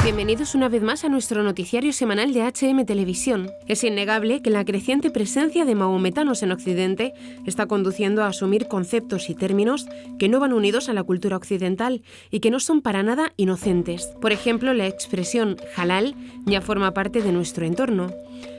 Bienvenidos una vez más a nuestro noticiario semanal de HM Televisión. Es innegable que la creciente presencia de mahometanos en Occidente está conduciendo a asumir conceptos y términos que no van unidos a la cultura occidental y que no son para nada inocentes. Por ejemplo, la expresión halal ya forma parte de nuestro entorno.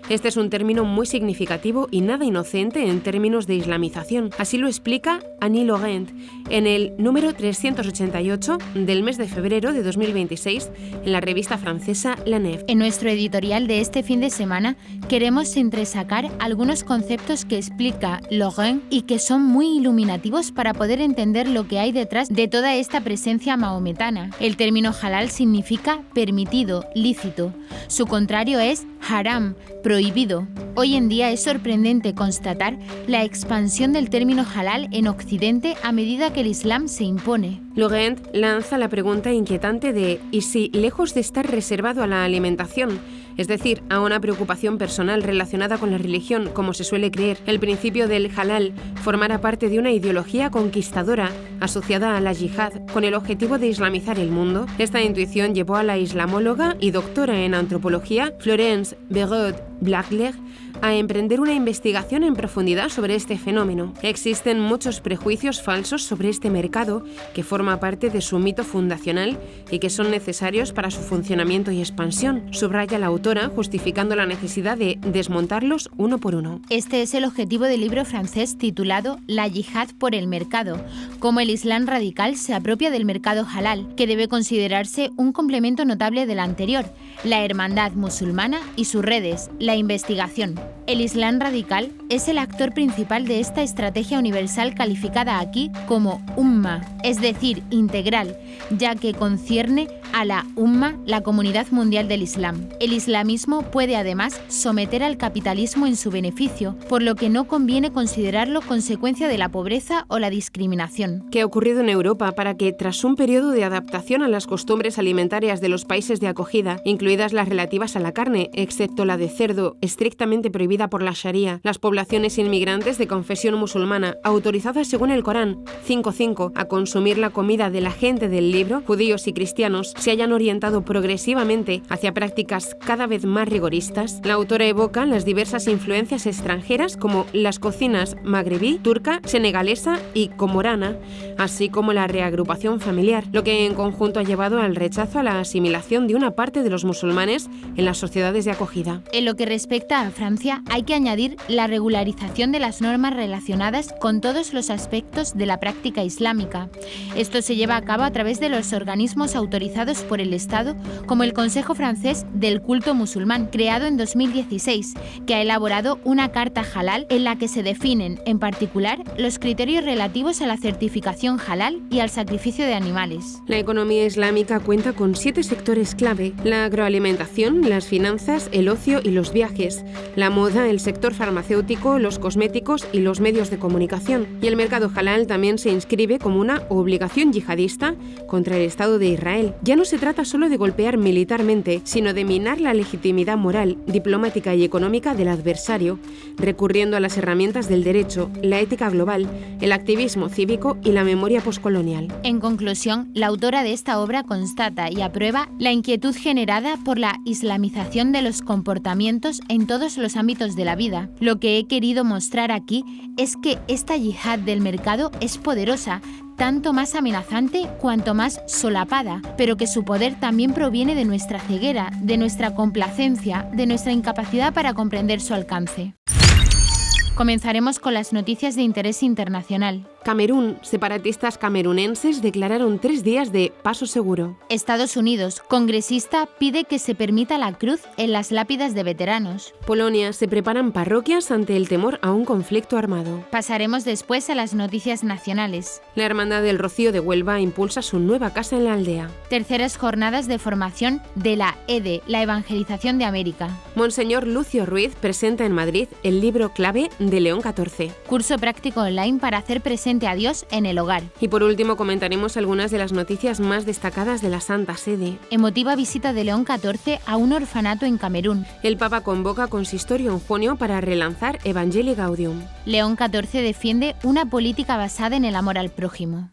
Este es un término muy significativo y nada inocente en términos de islamización. Así lo explica Annie Laurent en el número 388 del mes de febrero de 2026 en la revista francesa La Nef. En nuestro editorial de este fin de semana queremos entresacar algunos conceptos que explica Laurent y que son muy iluminativos para poder entender lo que hay detrás de toda esta presencia mahometana. El término halal significa permitido, lícito. Su contrario es haram, prohibido. Hoy en día es sorprendente constatar la expansión del término halal en Occidente a medida que el Islam se impone. Laurent lanza la pregunta inquietante de ¿y si, lejos de estar reservado a la alimentación, es decir, a una preocupación personal relacionada con la religión, como se suele creer, el principio del halal formara parte de una ideología conquistadora asociada a la yihad con el objetivo de islamizar el mundo? Esta intuición llevó a la islamóloga y doctora en antropología Florence Béraud-Blachler a emprender una investigación en profundidad sobre este fenómeno. Existen muchos prejuicios falsos sobre este mercado que forma parte de su mito fundacional y que son necesarios para su funcionamiento y expansión, subraya la autora, justificando la necesidad de desmontarlos uno por uno. Este es el objetivo del libro francés titulado La yihad por el mercado, cómo el Islam radical se apropia del mercado halal, que debe considerarse un complemento notable del anterior, la hermandad musulmana y sus redes, la investigación. El Islam radical es el actor principal de esta estrategia universal calificada aquí como umma, es decir, integral, ya que concierne a la umma, la comunidad mundial del Islam. El islamismo puede además someter al capitalismo en su beneficio, por lo que no conviene considerarlo consecuencia de la pobreza o la discriminación. ¿Qué ha ocurrido en Europa para que, tras un periodo de adaptación a las costumbres alimentarias de los países de acogida, incluidas las relativas a la carne, excepto la de cerdo, estrictamente prohibida por la Sharia, las poblaciones inmigrantes de confesión musulmana, autorizadas según el Corán 5.5 a consumir la comida de la gente del libro, judíos y cristianos, se hayan orientado progresivamente hacia prácticas cada vez más rigoristas? La autora evoca las diversas influencias extranjeras como las cocinas magrebí, turca, senegalesa y comorana, así como la reagrupación familiar, lo que en conjunto ha llevado al rechazo a la asimilación de una parte de los musulmanes en las sociedades de acogida. En lo que respecta a Francia, hay que añadir la regularización de las normas relacionadas con todos los aspectos de la práctica islámica. Esto se lleva a cabo a través de los organismos autorizados por el Estado, como el Consejo Francés del Culto Musulmán, creado en 2016, que ha elaborado una carta halal en la que se definen, en particular, los criterios relativos a la certificación halal y al sacrificio de animales. La economía islámica cuenta con 7 sectores clave: la agroalimentación, las finanzas, el ocio y los viajes, la moda, el sector farmacéutico, los cosméticos y los medios de comunicación. Y el mercado halal también se inscribe como una obligación yihadista contra el Estado de Israel. Ya no se trata solo de golpear militarmente, sino de minar la legitimidad moral, diplomática y económica del adversario, recurriendo a las herramientas del derecho, la ética global, el activismo cívico y la memoria poscolonial. En conclusión, la autora de esta obra constata y aprueba la inquietud generada por la islamización de los comportamientos en todos los ámbitos de la vida. Lo que he querido mostrar aquí es que esta yihad del mercado es poderosa, tanto más amenazante cuanto más solapada, pero que su poder también proviene de nuestra ceguera, de nuestra complacencia, de nuestra incapacidad para comprender su alcance. Comenzaremos con las noticias de interés internacional. Camerún. Separatistas camerunenses declararon 3 días de paso seguro. Estados Unidos. Congresista pide que se permita la cruz en las lápidas de veteranos. Polonia. Se preparan parroquias ante el temor a un conflicto armado. Pasaremos después a las noticias nacionales. La Hermandad del Rocío de Huelva impulsa su nueva casa en la aldea. Terceras jornadas de formación de la EDE, la Evangelización de América. Monseñor Lucio Ruiz presenta en Madrid el libro clave de León XIV. Curso práctico online para hacer presente a Dios en el hogar. Y por último comentaremos algunas de las noticias más destacadas de la Santa Sede. Emotiva visita de León XIV a un orfanato en Camerún. El Papa convoca consistorio en junio para relanzar Evangelii Gaudium. León XIV defiende una política basada en el amor al prójimo.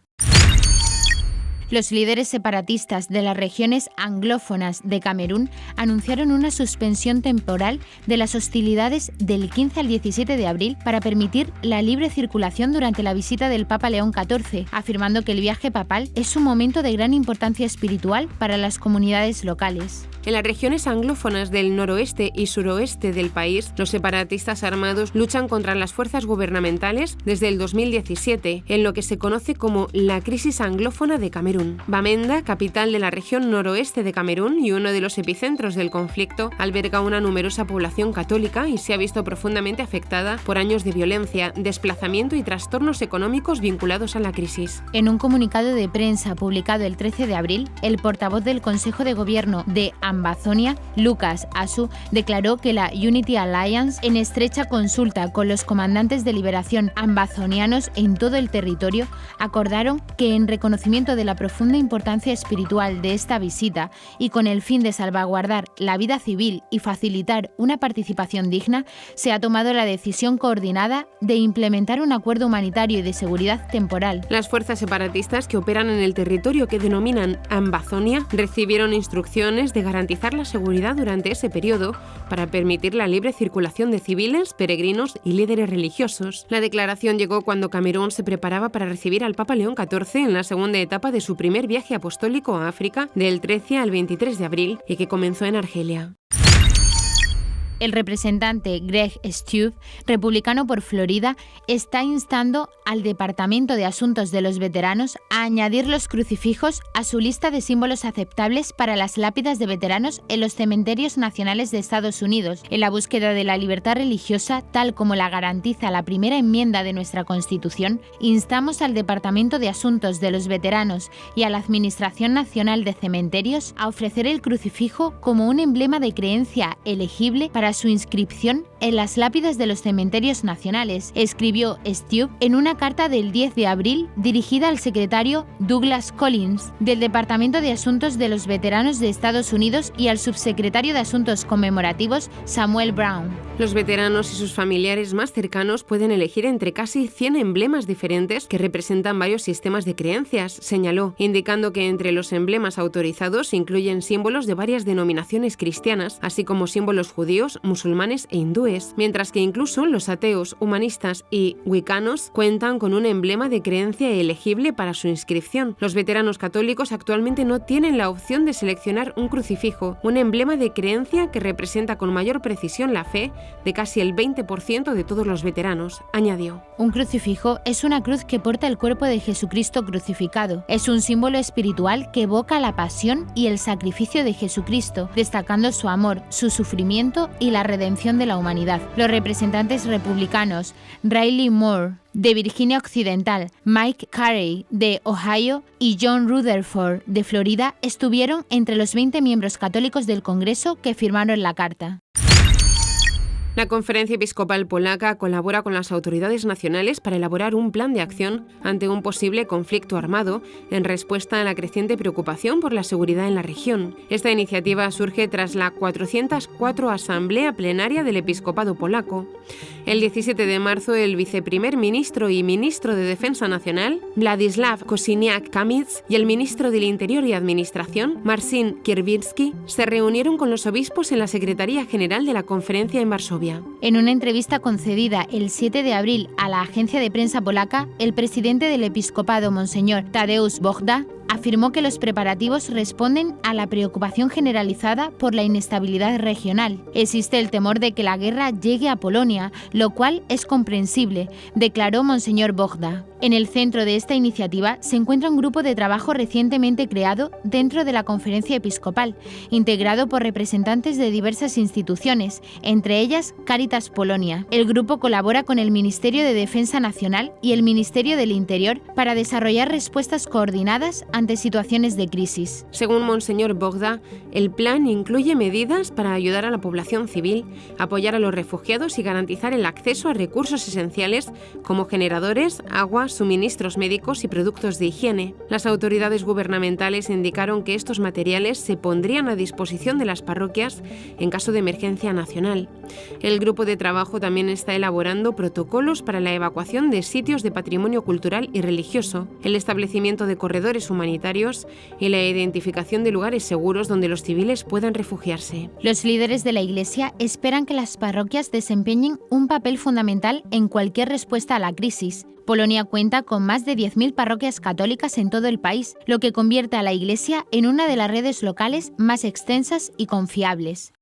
Los líderes separatistas de las regiones anglófonas de Camerún anunciaron una suspensión temporal de las hostilidades del 15 al 17 de abril para permitir la libre circulación durante la visita del Papa León XIV, afirmando que el viaje papal es un momento de gran importancia espiritual para las comunidades locales. En las regiones anglófonas del noroeste y suroeste del país, los separatistas armados luchan contra las fuerzas gubernamentales desde el 2017, en lo que se conoce como la crisis anglófona de Camerún. Bamenda, capital de la región noroeste de Camerún y uno de los epicentros del conflicto, alberga una numerosa población católica y se ha visto profundamente afectada por años de violencia, desplazamiento y trastornos económicos vinculados a la crisis. En un comunicado de prensa publicado el 13 de abril, el portavoz del Consejo de Gobierno de Ambazonia, Lucas Asu, declaró que la Unity Alliance, en estrecha consulta con los comandantes de liberación ambazonianos en todo el territorio, acordaron que en reconocimiento de la profunda importancia espiritual de esta visita y con el fin de salvaguardar la vida civil y facilitar una participación digna, se ha tomado la decisión coordinada de implementar un acuerdo humanitario y de seguridad temporal. Las fuerzas separatistas que operan en el territorio que denominan Ambazonia recibieron instrucciones de garantizar la seguridad durante ese periodo para permitir la libre circulación de civiles, peregrinos y líderes religiosos. La declaración llegó cuando Camerún se preparaba para recibir al Papa León XIV en la segunda etapa de su primer viaje apostólico a África del 13 al 23 de abril y que comenzó en Argelia. El representante Greg Steube, republicano por Florida, está instando al Departamento de Asuntos de los Veteranos a añadir los crucifijos a su lista de símbolos aceptables para las lápidas de veteranos en los cementerios nacionales de Estados Unidos, en la búsqueda de la libertad religiosa, tal como la garantiza la primera enmienda de nuestra Constitución. Instamos al Departamento de Asuntos de los Veteranos y a la Administración Nacional de Cementerios a ofrecer el crucifijo como un emblema de creencia elegible para su inscripción en las lápidas de los cementerios nacionales, escribió Steube en una carta del 10 de abril dirigida al secretario Douglas Collins del Departamento de Asuntos de los Veteranos de Estados Unidos y al subsecretario de Asuntos Conmemorativos Samuel Brown. Los veteranos y sus familiares más cercanos pueden elegir entre casi 100 emblemas diferentes que representan varios sistemas de creencias, señaló, indicando que entre los emblemas autorizados incluyen símbolos de varias denominaciones cristianas, así como símbolos judíos, musulmanes e hindúes, mientras que incluso los ateos, humanistas y wiccanos cuentan con un emblema de creencia elegible para su inscripción. Los veteranos católicos actualmente no tienen la opción de seleccionar un crucifijo, un emblema de creencia que representa con mayor precisión la fe de casi el 20% de todos los veteranos, añadió. Un crucifijo es una cruz que porta el cuerpo de Jesucristo crucificado. Es un símbolo espiritual que evoca la pasión y el sacrificio de Jesucristo, destacando su amor, su sufrimiento y la redención de la humanidad. Los representantes republicanos Riley Moore, de Virginia Occidental, Mike Carey, de Ohio, y John Rutherford, de Florida, estuvieron entre los 20 miembros católicos del Congreso que firmaron la carta. La Conferencia Episcopal Polaca colabora con las autoridades nacionales para elaborar un plan de acción ante un posible conflicto armado en respuesta a la creciente preocupación por la seguridad en la región. Esta iniciativa surge tras la 404 Asamblea Plenaria del Episcopado Polaco. El 17 de marzo, el viceprimer ministro y ministro de Defensa Nacional, Władysław Kosiniak-Kamysz, y el ministro del Interior y Administración, Marcin Kierwiński, se reunieron con los obispos en la Secretaría General de la Conferencia en Varsovia. En una entrevista concedida el 7 de abril a la agencia de prensa polaca, el presidente del episcopado, Monseñor Tadeusz Bohda, afirmó que los preparativos responden a la preocupación generalizada por la inestabilidad regional. Existe el temor de que la guerra llegue a Polonia, lo cual es comprensible, declaró Monseñor Bohda. En el centro de esta iniciativa se encuentra un grupo de trabajo recientemente creado dentro de la Conferencia Episcopal, integrado por representantes de diversas instituciones, entre ellas Caritas Polonia. El grupo colabora con el Ministerio de Defensa Nacional y el Ministerio del Interior para desarrollar respuestas coordinadas ante situaciones de crisis. Según Monseñor Bohda, el plan incluye medidas para ayudar a la población civil, apoyar a los refugiados y garantizar el acceso a recursos esenciales como generadores, agua, suministros médicos y productos de higiene. Las autoridades gubernamentales indicaron que estos materiales se pondrían a disposición de las parroquias en caso de emergencia nacional. El grupo de trabajo también está elaborando protocolos para la evacuación de sitios de patrimonio cultural y religioso, el establecimiento de corredores humanitarios humanitarios y la identificación de lugares seguros donde los civiles puedan refugiarse. Los líderes de la Iglesia esperan que las parroquias desempeñen un papel fundamental en cualquier respuesta a la crisis. Polonia cuenta con más de 10.000 parroquias católicas en todo el país, lo que convierte a la Iglesia en una de las redes locales más extensas y confiables.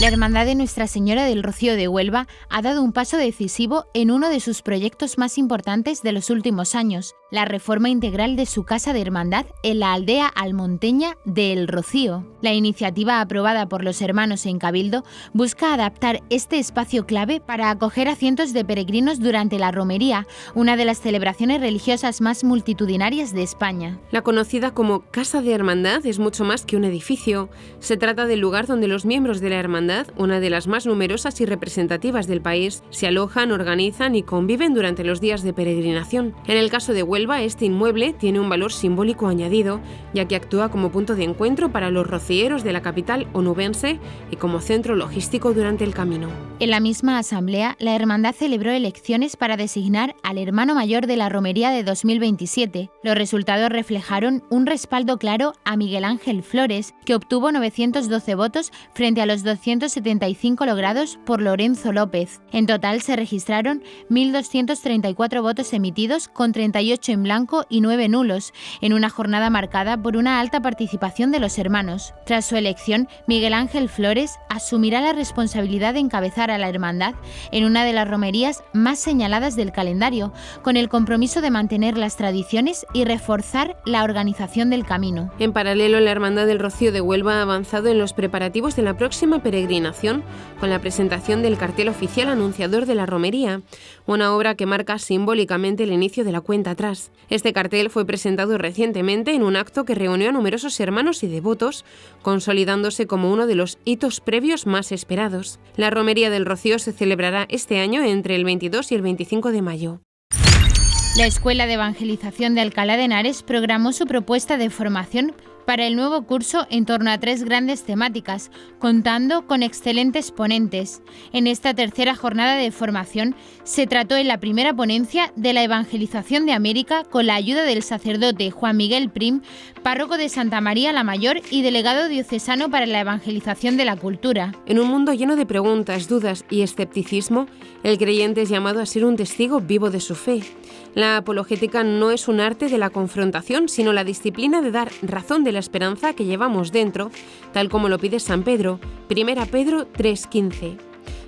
La Hermandad de Nuestra Señora del Rocío de Huelva ha dado un paso decisivo en uno de sus proyectos más importantes de los últimos años, la reforma integral de su casa de hermandad en la aldea almonteña de El Rocío. La iniciativa aprobada por los hermanos en Cabildo busca adaptar este espacio clave para acoger a cientos de peregrinos durante la romería, una de las celebraciones religiosas más multitudinarias de España. La conocida como Casa de Hermandad es mucho más que un edificio. Se trata del lugar donde los miembros de la hermandad, una de las más numerosas y representativas del país, se alojan, organizan y conviven durante los días de peregrinación. En el caso de Huelva, este inmueble tiene un valor simbólico añadido, ya que actúa como punto de encuentro para los rocieros de la capital onubense y como centro logístico durante el camino. En la misma asamblea, la hermandad celebró elecciones para designar al hermano mayor de la romería de 2027. Los resultados reflejaron un respaldo claro a Miguel Ángel Flores, que obtuvo 912 votos frente a los 275 logrados por Lorenzo López. En total se registraron 1.234 votos emitidos, con 38 en blanco y 9 nulos, en una jornada marcada por una alta participación de los hermanos. Tras su elección, Miguel Ángel Flores asumirá la responsabilidad de encabezar a la hermandad en una de las romerías más señaladas del calendario, con el compromiso de mantener las tradiciones y reforzar la organización del camino. En paralelo, la Hermandad del Rocío de Huelva ha avanzado en los preparativos de la próxima peregrinación con la presentación del cartel oficial anunciador de la romería, una obra que marca simbólicamente el inicio de la cuenta atrás. Este cartel fue presentado recientemente en un acto que reunió a numerosos hermanos y devotos, consolidándose como uno de los hitos previos más esperados. La romería del Rocío se celebrará este año entre el 22 y el 25 de mayo. La Escuela de Evangelización de Alcalá de Henares programó su propuesta de formación para el nuevo curso en torno a 3 grandes temáticas, contando con excelentes ponentes. En esta tercera jornada de formación se trató en la primera ponencia de la evangelización de América con la ayuda del sacerdote Juan Miguel Prim, párroco de Santa María la Mayor y delegado diocesano para la evangelización de la cultura. En un mundo lleno de preguntas, dudas y escepticismo, el creyente es llamado a ser un testigo vivo de su fe. La apologética no es un arte de la confrontación, sino la disciplina de dar razón de la esperanza que llevamos dentro, tal como lo pide San Pedro, 1 Pedro 3:15.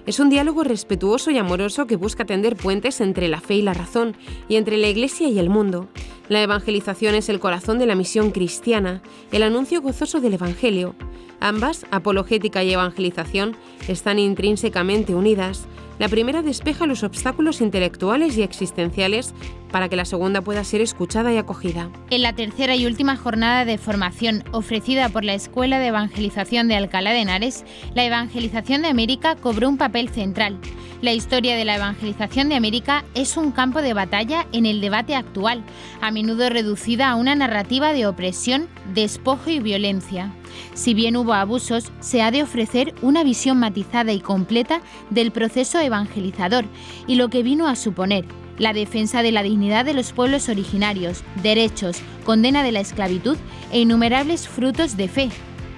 Es un diálogo respetuoso y amoroso que busca tender puentes entre la fe y la razón, y entre la Iglesia y el mundo. La evangelización es el corazón de la misión cristiana, el anuncio gozoso del Evangelio. Ambas, apologética y evangelización, están intrínsecamente unidas. La primera despeja los obstáculos intelectuales y existenciales para que la segunda pueda ser escuchada y acogida. En la tercera y última jornada de formación ofrecida por la Escuela de Evangelización de Alcalá de Henares, la evangelización de América cobró un papel central. La historia de la evangelización de América es un campo de batalla en el debate actual, a menudo reducida a una narrativa de opresión, despojo y violencia. Si bien hubo abusos, se ha de ofrecer una visión matizada y completa del proceso evangelizador y lo que vino a suponer: la defensa de la dignidad de los pueblos originarios, derechos, condena de la esclavitud e innumerables frutos de fe,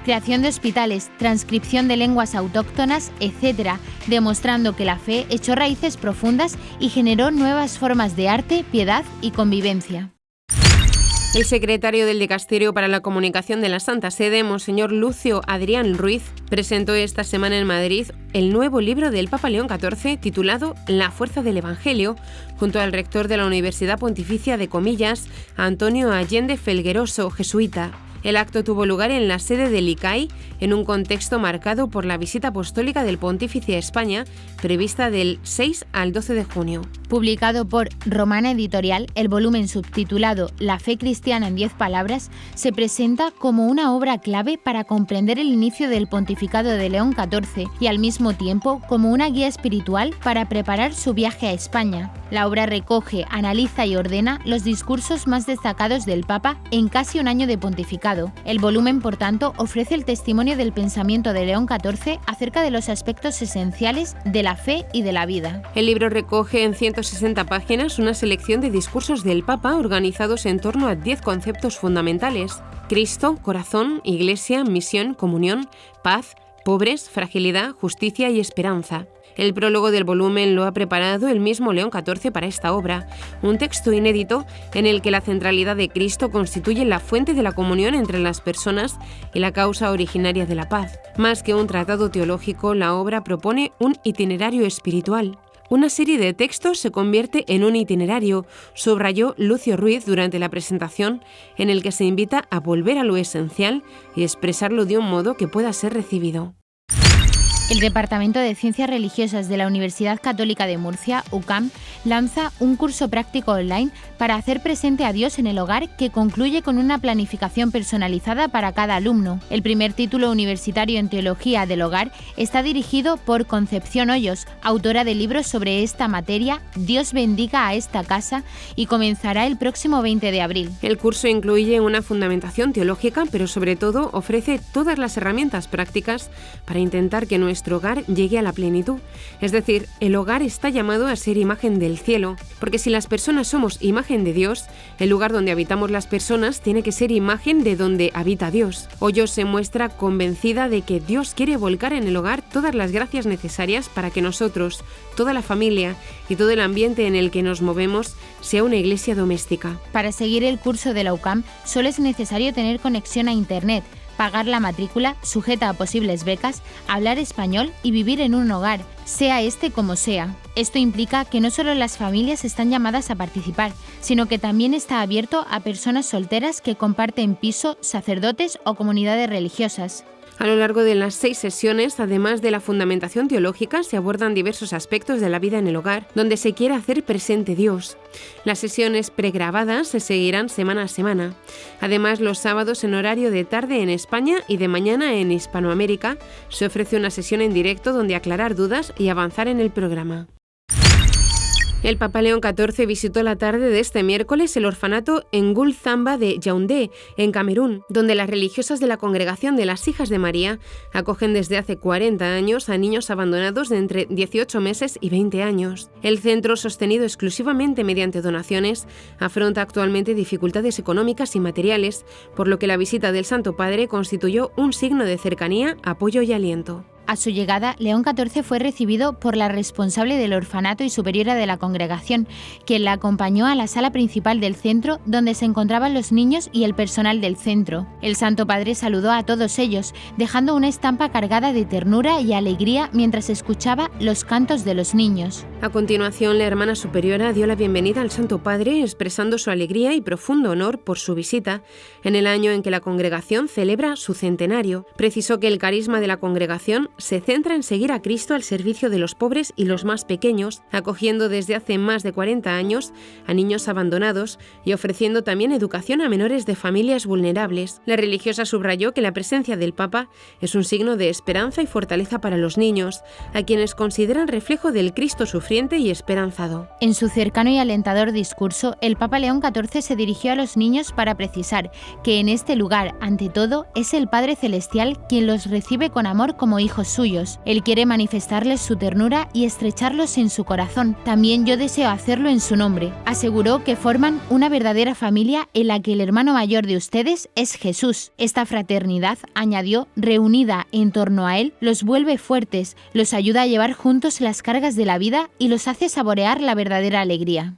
creación de hospitales, transcripción de lenguas autóctonas, etc., demostrando que la fe echó raíces profundas y generó nuevas formas de arte, piedad y convivencia. El secretario del Dicasterio para la Comunicación de la Santa Sede, Monseñor Lucio Adrián Ruiz, presentó esta semana en Madrid el nuevo libro del Papa León XIV titulado La fuerza del Evangelio, junto al rector de la Universidad Pontificia de Comillas, Antonio Allende Felgueroso, jesuita. El acto tuvo lugar en la sede del ICAI, en un contexto marcado por la visita apostólica del Pontífice a España, prevista del 6 al 12 de junio. Publicado por Romana Editorial, el volumen subtitulado La fe cristiana en 10 palabras se presenta como una obra clave para comprender el inicio del pontificado de León XIV y al mismo tiempo como una guía espiritual para preparar su viaje a España. La obra recoge, analiza y ordena los discursos más destacados del Papa en casi un año de pontificado, mercado. El volumen, por tanto, ofrece el testimonio del pensamiento de León XIV acerca de los aspectos esenciales de la fe y de la vida. El libro recoge en 160 páginas una selección de discursos del Papa organizados en torno a 10 conceptos fundamentales: Cristo, corazón, Iglesia, misión, comunión, paz, pobres, fragilidad, justicia y esperanza. El prólogo del volumen lo ha preparado el mismo León XIV para esta obra, un texto inédito en el que la centralidad de Cristo constituye la fuente de la comunión entre las personas y la causa originaria de la paz. Más que un tratado teológico, la obra propone un itinerario espiritual. Una serie de textos se convierte en un itinerario, subrayó Lucio Ruiz durante la presentación, en el que se invita a volver a lo esencial y expresarlo de un modo que pueda ser recibido. El Departamento de Ciencias Religiosas de la Universidad Católica de Murcia, UCAM, lanza un curso práctico online para hacer presente a Dios en el hogar que concluye con una planificación personalizada para cada alumno. El primer título universitario en Teología del Hogar está dirigido por Concepción Hoyos, autora de libros sobre esta materia, Dios bendiga a esta casa, y comenzará el próximo 20 de abril. El curso incluye una fundamentación teológica, pero sobre todo ofrece todas las herramientas prácticas para intentar que nuestro hogar llegue a la plenitud. Es decir, el hogar está llamado a ser imagen del cielo, porque si las personas somos imagen de Dios, el lugar donde habitamos las personas tiene que ser imagen de donde habita Dios. Hoyos se muestra convencida de que Dios quiere volcar en el hogar todas las gracias necesarias para que nosotros, toda la familia y todo el ambiente en el que nos movemos sea una iglesia doméstica. Para seguir el curso de la UCAM solo es necesario tener conexión a Internet, pagar la matrícula, sujeta a posibles becas, hablar español y vivir en un hogar, sea este como sea. Esto implica que no solo las familias están llamadas a participar, sino que también está abierto a personas solteras que comparten piso, sacerdotes o comunidades religiosas. A lo largo de las 6 sesiones, además de la fundamentación teológica, se abordan diversos aspectos de la vida en el hogar, donde se quiere hacer presente Dios. Las sesiones pregrabadas se seguirán semana a semana. Además, los sábados en horario de tarde en España y de mañana en Hispanoamérica, se ofrece una sesión en directo donde aclarar dudas y avanzar en el programa. El Papa León XIV visitó la tarde de este miércoles el orfanato Ngul Zamba de Yaoundé, en Camerún, donde las religiosas de la Congregación de las Hijas de María acogen desde hace 40 años a niños abandonados de entre 18 meses y 20 años. El centro, sostenido exclusivamente mediante donaciones, afronta actualmente dificultades económicas y materiales, por lo que la visita del Santo Padre constituyó un signo de cercanía, apoyo y aliento. A su llegada, León XIV fue recibido por la responsable del orfanato y superiora de la congregación, quien la acompañó a la sala principal del centro, donde se encontraban los niños y el personal del centro. El Santo Padre saludó a todos ellos, dejando una estampa cargada de ternura y alegría mientras escuchaba los cantos de los niños. A continuación, la hermana superiora dio la bienvenida al Santo Padre, expresando su alegría y profundo honor por su visita, en el año en que la congregación celebra su centenario. Precisó que el carisma de la congregación se centra en seguir a Cristo al servicio de los pobres y los más pequeños, acogiendo desde hace más de 40 años a niños abandonados y ofreciendo también educación a menores de familias vulnerables. La religiosa subrayó que la presencia del Papa es un signo de esperanza y fortaleza para los niños, a quienes consideran reflejo del Cristo sufriente y esperanzado. En su cercano y alentador discurso, el Papa León XIV se dirigió a los niños para precisar que en este lugar, ante todo, es el Padre Celestial quien los recibe con amor como hijos suyos. Él quiere manifestarles su ternura y estrecharlos en su corazón. También yo deseo hacerlo en su nombre. Aseguró que forman una verdadera familia en la que el hermano mayor de ustedes es Jesús. Esta fraternidad, añadió, reunida en torno a él, los vuelve fuertes, los ayuda a llevar juntos las cargas de la vida y los hace saborear la verdadera alegría.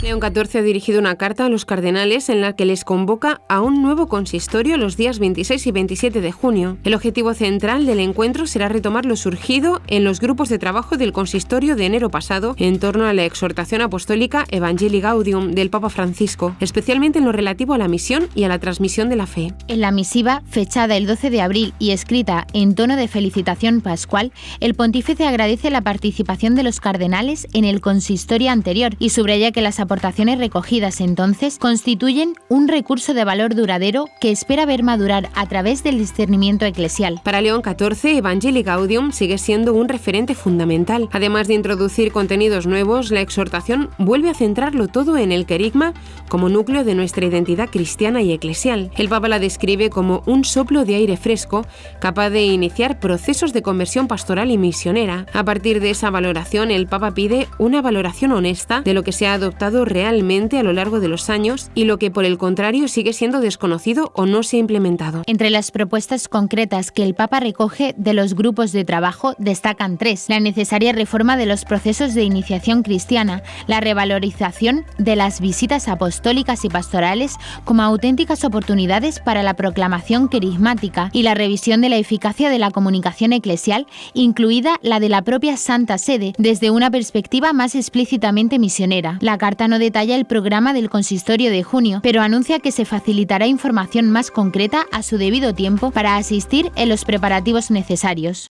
León XIV ha dirigido una carta a los cardenales en la que les convoca a un nuevo consistorio los días 26 y 27 de junio. El objetivo central del encuentro será retomar lo surgido en los grupos de trabajo del consistorio de enero pasado en torno a la exhortación apostólica Evangelii Gaudium del Papa Francisco, especialmente en lo relativo a la misión y a la transmisión de la fe. En la misiva, fechada el 12 de abril y escrita en tono de felicitación pascual, el pontífice agradece la participación de los cardenales en el consistorio anterior y subraya que las aportaciones recogidas entonces constituyen un recurso de valor duradero que espera ver madurar a través del discernimiento eclesial. Para León XIV, Evangelii Gaudium sigue siendo un referente fundamental. Además de introducir contenidos nuevos, la exhortación vuelve a centrarlo todo en el querigma como núcleo de nuestra identidad cristiana y eclesial. El Papa la describe como un soplo de aire fresco, capaz de iniciar procesos de conversión pastoral y misionera. A partir de esa valoración, el Papa pide una valoración honesta de lo que se ha adoptado realmente a lo largo de los años y lo que, por el contrario, sigue siendo desconocido o no se ha implementado. Entre las propuestas concretas que el Papa recoge de los grupos de trabajo destacan 3: la necesaria reforma de los procesos de iniciación cristiana, la revalorización de las visitas apostólicas y pastorales como auténticas oportunidades para la proclamación querigmática y la revisión de la eficacia de la comunicación eclesial, incluida la de la propia Santa Sede, desde una perspectiva más explícitamente misionera. La carta no detalla el programa del consistorio de junio, pero anuncia que se facilitará información más concreta a su debido tiempo para asistir en los preparativos necesarios.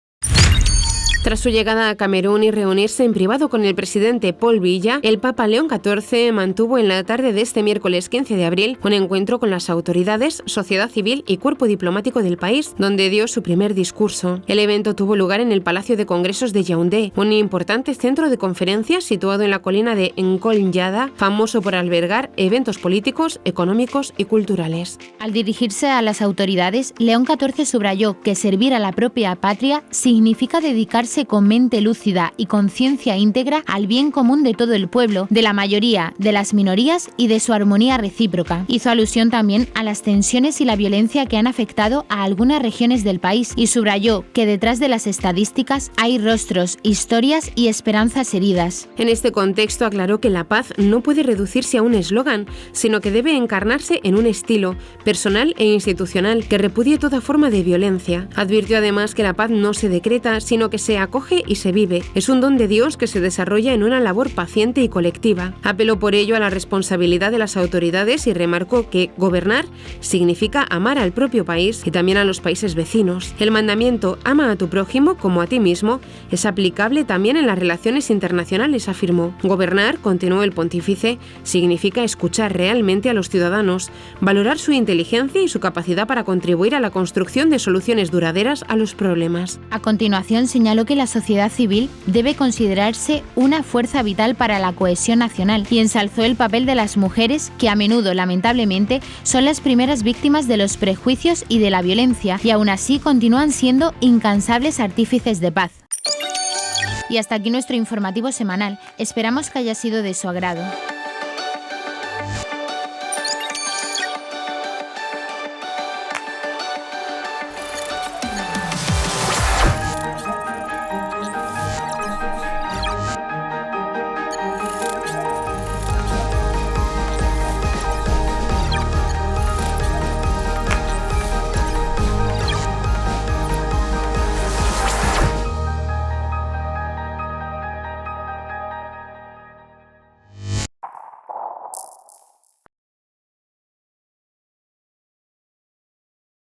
Tras su llegada a Camerún y reunirse en privado con el presidente Paul Biya, el Papa León XIV mantuvo en la tarde de este miércoles 15 de abril un encuentro con las autoridades, sociedad civil y cuerpo diplomático del país, donde dio su primer discurso. El evento tuvo lugar en el Palacio de Congresos de Yaoundé, un importante centro de conferencias situado en la colina de Nkolyada, famoso por albergar eventos políticos, económicos y culturales. Al dirigirse a las autoridades, León XIV subrayó que servir a la propia patria significa dedicarse con mente lúcida y conciencia íntegra al bien común de todo el pueblo, de la mayoría, de las minorías y de su armonía recíproca. Hizo alusión también a las tensiones y la violencia que han afectado a algunas regiones del país y subrayó que detrás de las estadísticas hay rostros, historias y esperanzas heridas. En este contexto aclaró que la paz no puede reducirse a un eslogan, sino que debe encarnarse en un estilo personal e institucional que repudie toda forma de violencia. Advirtió además que la paz no se decreta, sino que se acoge y se vive. Es un don de Dios que se desarrolla en una labor paciente y colectiva. Apeló por ello a la responsabilidad de las autoridades y remarcó que gobernar significa amar al propio país y también a los países vecinos. El mandamiento "ama a tu prójimo como a ti mismo" es aplicable también en las relaciones internacionales, afirmó. Gobernar, continuó el pontífice, significa escuchar realmente a los ciudadanos, valorar su inteligencia y su capacidad para contribuir a la construcción de soluciones duraderas a los problemas. A continuación señaló que la sociedad civil debe considerarse una fuerza vital para la cohesión nacional y ensalzó el papel de las mujeres que a menudo, lamentablemente, son las primeras víctimas de los prejuicios y de la violencia y aún así continúan siendo incansables artífices de paz. Y hasta aquí nuestro informativo semanal. Esperamos que haya sido de su agrado.